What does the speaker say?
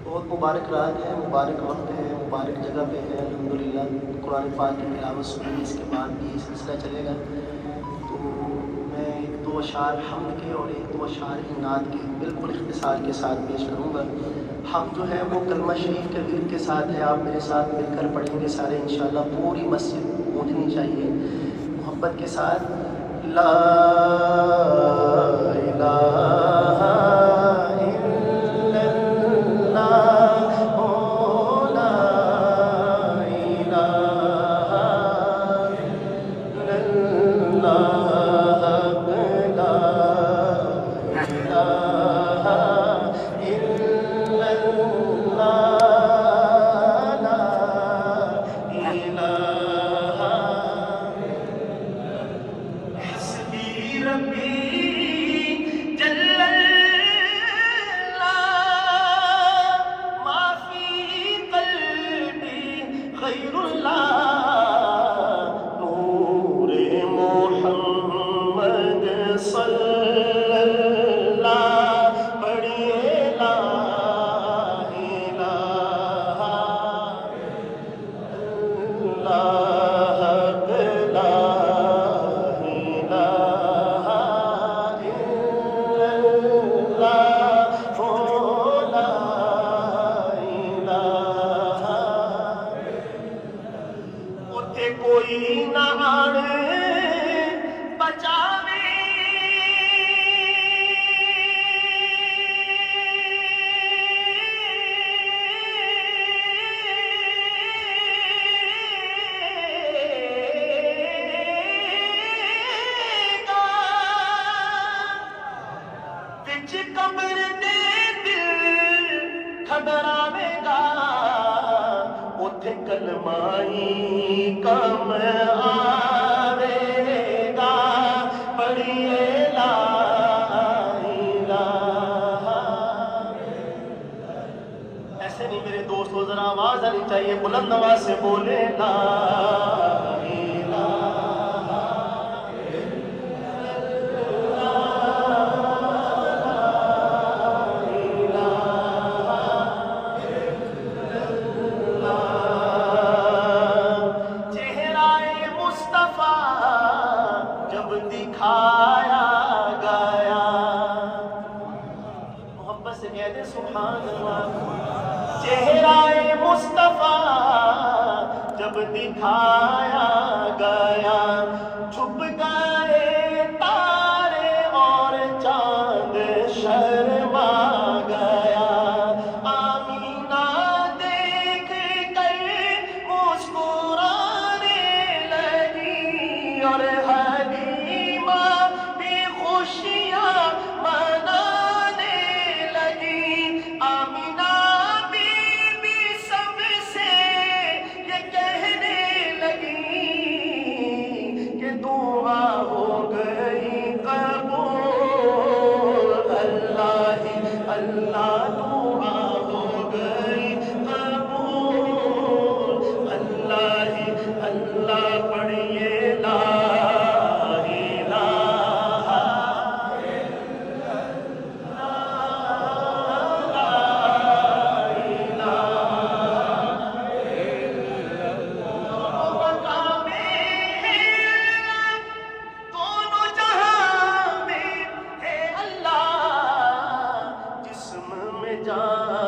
بہت مبارک رات ہے، مبارک وقت ہے، مبارک جگہ پہ ہے الحمدللہ۔ قرآن پاک کی تلاوت سنی، اس کے بعد بھی یہ سلسلہ چلے گا۔ تو میں ایک دو اشعار حمد کے اور ایک دو اشعار نعت کے بالکل اختصار کے ساتھ پیش کروں گا۔ حمد جو ہے وہ کلمہ شریف کے ورد کے ساتھ ہے، آپ میرے ساتھ مل کر پڑھیں گے سارے انشاءاللہ، پوری مسجد گونجنی چاہیے محبت کے ساتھ۔ لا الہ کوئی نہ بچاوے، بچ قبر دے دل گھبراوے گا، اتے کلمائی کم آوے گا، پڑھیے لا الہ۔ ایسے نہیں میرے دوستو، ذرا آواز آنی چاہیے، بلند آواز سے بولے لا دکھایا گیا، محبت سے کہہ دے سبحان اللہ۔ چہرہ مصطفیٰ جب دکھایا گیا، چھپ گئے تارے اور چاند شرما گیا، آمینہ دیکھ کر مسکرانے لگی، اور خوشیاں منانے لگی، آمینہ بی بی سب سے یہ کہنے لگی کہ دعا ہو گئی قبول، اللہ ہی اللہ دعا ہو گئی قبول، اللہ ہی اللہ پڑھیے لا جان